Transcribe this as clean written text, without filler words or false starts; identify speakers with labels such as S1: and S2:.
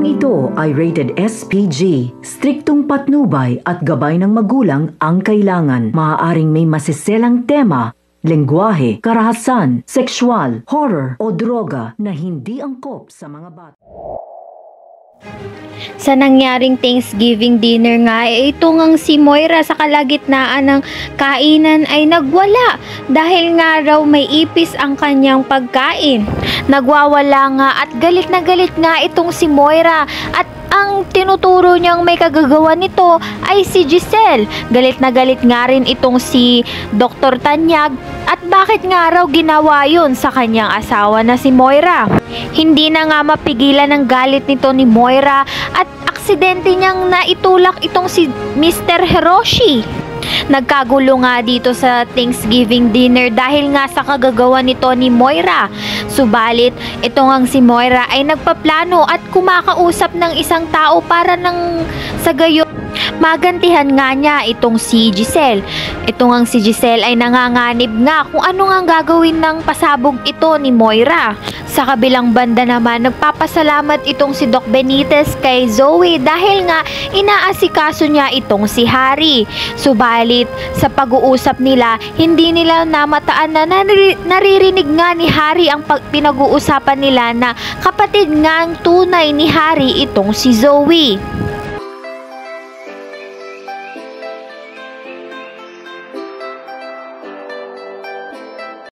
S1: Programang ito ay rated SPG. Striktong patnubay at gabay ng magulang ang kailangan. Maaaring may masiselang tema, lengguwahe, karahasan, sexual, horror o droga na hindi angkop sa mga bata.
S2: Sa nangyaring Thanksgiving dinner nga, ito ngang si Moira sa kalagitnaan ng kainan ay nagwala dahil nga raw may ipis ang kanyang pagkain. Nagwawala nga at galit na galit nga itong si Moira at ang tinuturo niyang may kagagawa nito ay si Giselle. Galit na galit nga rin itong si Dr. Tanyag at bakit nga raw ginawa yun sa kanyang asawa na si Moira. Hindi na nga mapigilan ang galit nito ni Moira at aksidente niyang naitulak itong si Mr. Hiroshi. Nagkagulo nga dito sa Thanksgiving dinner dahil nga sa kagagawa nito ni Moira. Subalit, ito ngang si Moira ay nagpaplano at kumakausap ng isang tao para nang sa gayon magantihan nga niya itong si Giselle. Ito ngang si Giselle ay nanganganib nga kung ano nga gagawin ng pasabog ito ni Moira. Sa kabilang banda naman, nagpapasalamat itong si Doc Benitez kay Zoe dahil nga inaasikaso niya itong si Harry. Subalit, sa pag-uusap nila, hindi nila namataan na naririnig nga ni Harry ang pinag-uusapan nila na kapatid nga ang tunay ni Harry itong si Zoe.